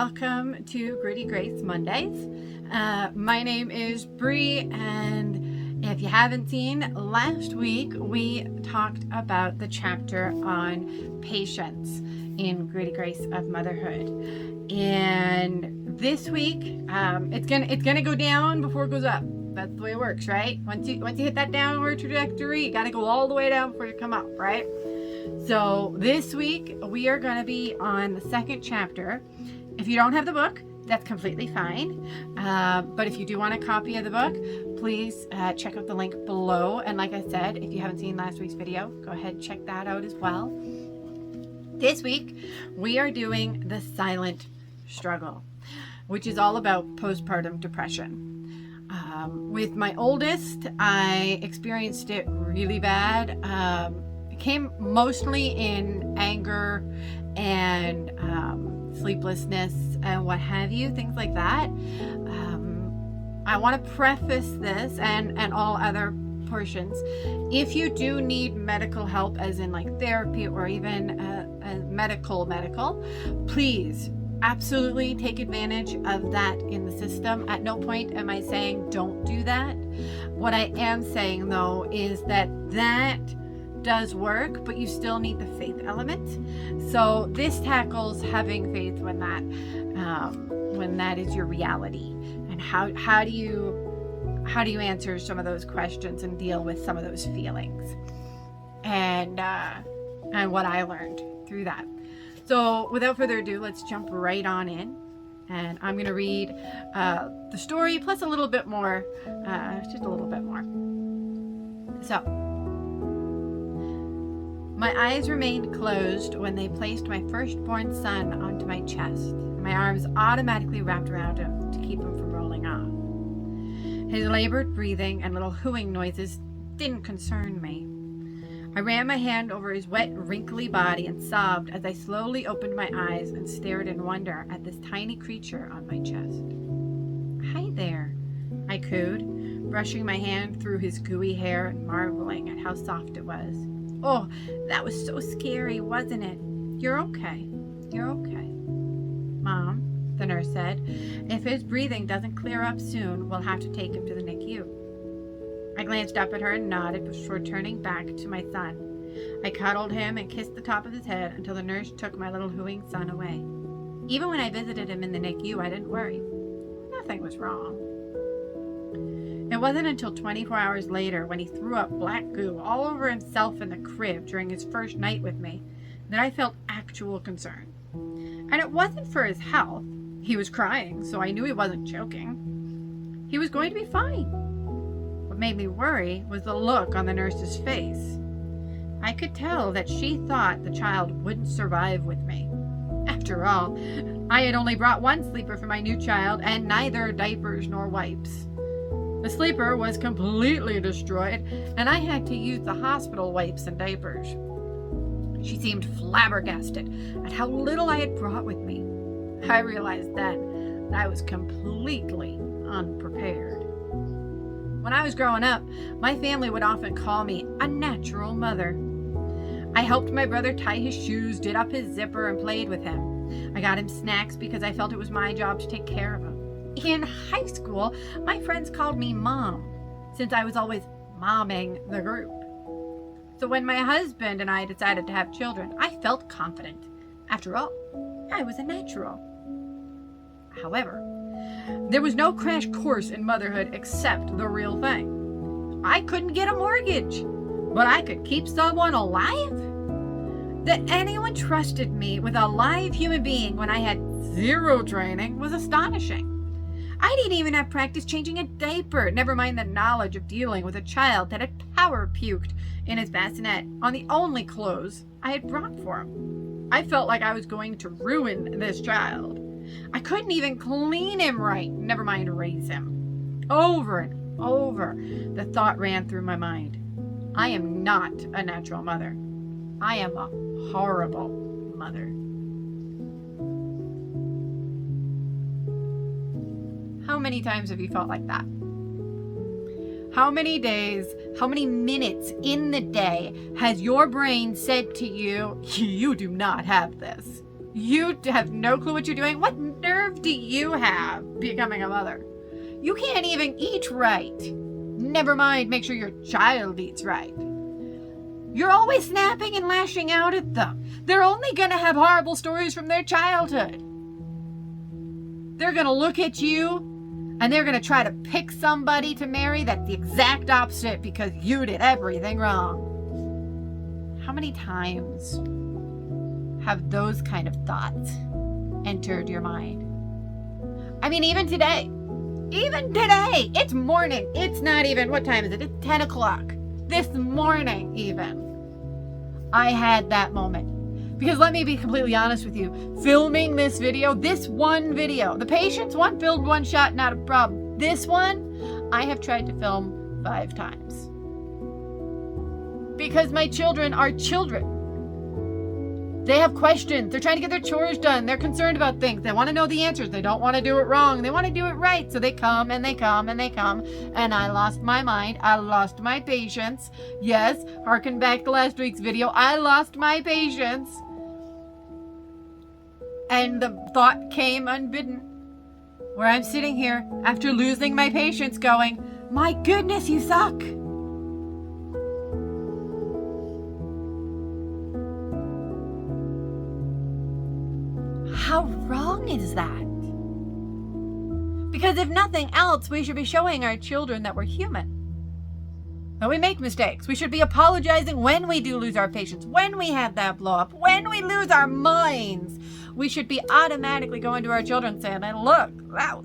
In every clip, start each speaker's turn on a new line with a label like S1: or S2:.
S1: welcome to Gritty Grace Mondays. My name is Bree, and if you haven't seen, last week we talked about the chapter on patience in Gritty Grace of Motherhood. And this week, it's gonna go down before it goes up. That's the way it works, right? Once you hit that downward trajectory, you gotta go all the way down before you come up, right? So this week we are going to be on the second chapter. If you don't have the book, that's completely fine. But if you do want a copy of the book, please check out the link below. And like I said, if you haven't seen last week's video, go ahead and check that out as well. This week we are doing the silent struggle, which is all about postpartum depression. With my oldest, I experienced it really bad. It came mostly in anger and sleeplessness and what have you, things like that. I want to preface this and all other portions. If you do need medical help, as in like therapy or even medical, please absolutely take advantage of that in the system. At no point am I saying don't do that. What I am saying though is that does work, but you still need the faith element. So this tackles having faith when that is your reality, and how do you answer some of those questions and deal with some of those feelings, and what I learned through that. So without further ado, let's jump right on in, and I'm going to read the story plus a little bit more, just a little bit more. So, my eyes remained closed when they placed my firstborn son onto my chest. My arms automatically wrapped around him to keep him from rolling off. His labored breathing and little hooing noises didn't concern me. I ran my hand over his wet, wrinkly body and sobbed as I slowly opened my eyes and stared in wonder at this tiny creature on my chest. "Hi there," I cooed, brushing my hand through his gooey hair and marveling at how soft it was. "Oh, that was so scary, wasn't it? You're okay. You're okay." "Mom," the nurse said, "if his breathing doesn't clear up soon, we'll have to take him to the NICU." I glanced up at her and nodded before turning back to my son. I cuddled him and kissed the top of his head until the nurse took my little hooing son away. Even when I visited him in the NICU, I didn't worry. Nothing was wrong. It wasn't until 24 hours later, when he threw up black goo all over himself in the crib during his first night with me, that I felt actual concern. And it wasn't for his health. He was crying, so I knew he wasn't joking. He was going to be fine. What made me worry was the look on the nurse's face. I could tell that she thought the child wouldn't survive with me. After all, I had only brought one sleeper for my new child, and neither diapers nor wipes. The sleeper was completely destroyed, and I had to use the hospital wipes and diapers. She seemed flabbergasted at how little I had brought with me. I realized then that I was completely unprepared. When I was growing up, my family would often call me a natural mother. I helped my brother tie his shoes, did up his zipper, and played with him. I got him snacks because I felt it was my job to take care of him. In high school, my friends called me Mom, since I was always momming the group. So when my husband and I decided to have children, I felt confident. After all, I was a natural. However, there was no crash course in motherhood except the real thing. I couldn't get a mortgage, but I could keep someone alive? That anyone trusted me with a live human being when I had zero training was astonishing. I didn't even have practice changing a diaper, never mind the knowledge of dealing with a child that had power puked in his bassinet on the only clothes I had brought for him. I felt like I was going to ruin this child. I couldn't even clean him right, never mind raise him. Over and over, the thought ran through my mind. I am not a natural mother. I am a horrible mother. How many times have you felt like that? How many days, how many minutes in the day has your brain said to you, you do not have this? You have no clue what you're doing? What nerve nerve do you have becoming a mother? You can't even eat right. Never mind, make sure your child eats right. You're always snapping and lashing out at them. They're only going to have horrible stories from their childhood. They're going to look at you and they're going to try to pick somebody to marry that's the exact opposite because you did everything wrong. How many times have those kind of thoughts entered your mind? I mean, even today, it's morning. It's not even, what time is it? It's 10 o'clock. This morning even, I had that moment. Because let me be completely honest with you, filming this one video, the patient's one, filmed one shot, not a problem. This one, I have tried to film 5 times. Because my children are children. They have questions. They're trying to get their chores done. They're concerned about things. They want to know the answers. They don't want to do it wrong. They want to do it right. So they come and they come and they come. And I lost my mind. I lost my patience. Yes, harken back to last week's video. I lost my patience. And the thought came unbidden, where I'm sitting here after losing my patience going, my goodness, you suck. How wrong is that? Because if nothing else, we should be showing our children that we're human. That we make mistakes. We should be apologizing when we do lose our patience, when we have that blow up, when we lose our minds. We should be automatically going to our children saying, look,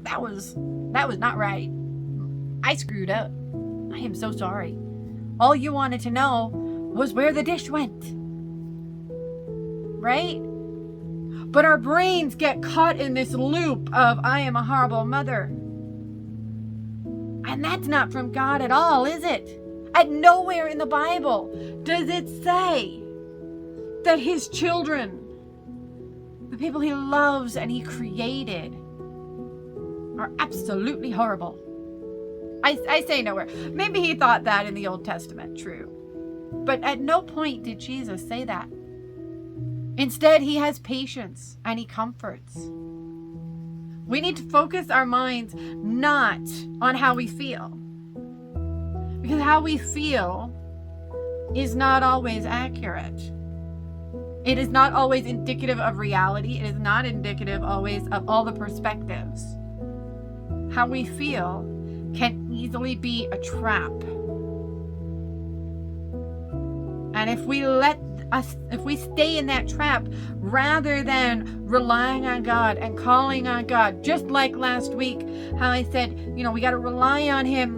S1: that was not right. I screwed up. I am so sorry. All you wanted to know was where the dish went. Right? But our brains get caught in this loop of, I am a horrible mother. And that's not from God at all, is it? At nowhere in the Bible does it say that his children, the people he loves and he created, are absolutely horrible. I say nowhere. Maybe he thought that in the Old Testament, true. But at no point did Jesus say that. Instead, he has patience and he comforts. We need to focus our minds not on how we feel. Because how we feel is not always accurate. It is not always indicative of reality. It is not indicative always of all the perspectives. How we feel can easily be a trap. And if we stay in that trap, rather than relying on God and calling on God, just like last week, how I said, we got to rely on him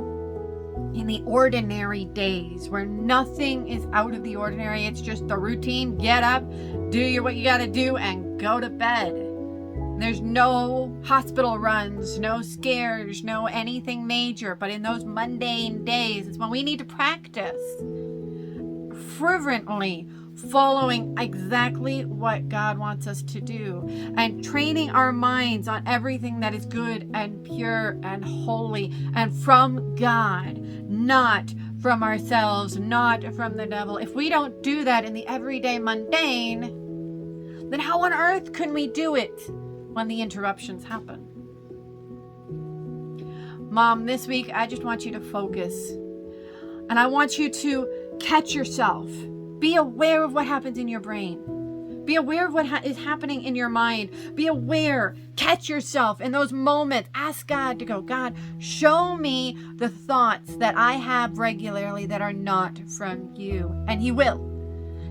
S1: in the ordinary days where nothing is out of the ordinary. It's just the routine. Get up, do what you got to do, and go to bed. There's no hospital runs, no scares, no anything major. But in those mundane days, it's when we need to practice fervently following exactly what God wants us to do and training our minds on everything that is good and pure and holy and from God, not from ourselves, not from the devil. If we don't do that in the everyday mundane, then how on earth can we do it when the interruptions happen? Mom, this week I just want you to focus, and I want you to catch yourself. Be aware of what happens in your brain. Be aware of what is happening in your mind. Be aware. Catch yourself in those moments. Ask God to go, God, show me the thoughts that I have regularly that are not from you. And he will.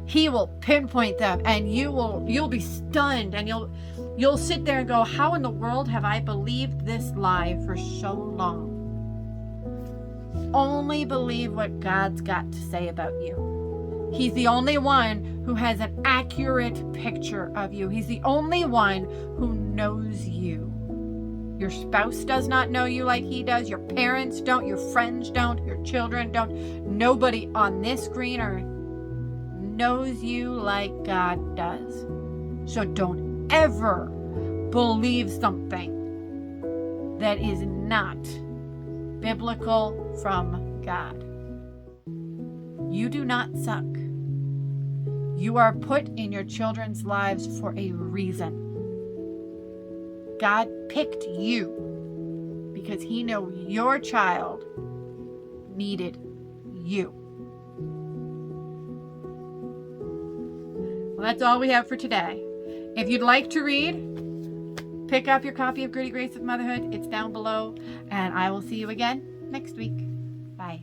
S1: He will pinpoint them, and you'll be stunned, and you'll sit there and go, how in the world have I believed this lie for so long? Only believe what God's got to say about you. He's the only one who has an accurate picture of you. He's the only one who knows you. Your spouse does not know you like he does. Your parents don't. Your friends don't. Your children don't. Nobody on this green earth knows you like God does. So don't ever believe something that is not biblical from God. You do not suck. You are put in your children's lives for a reason. God picked you because he knew your child needed you. Well, that's all we have for today. If you'd like to read, pick up your copy of Gritty Grace of Motherhood. It's down below, and I will see you again next week. Bye.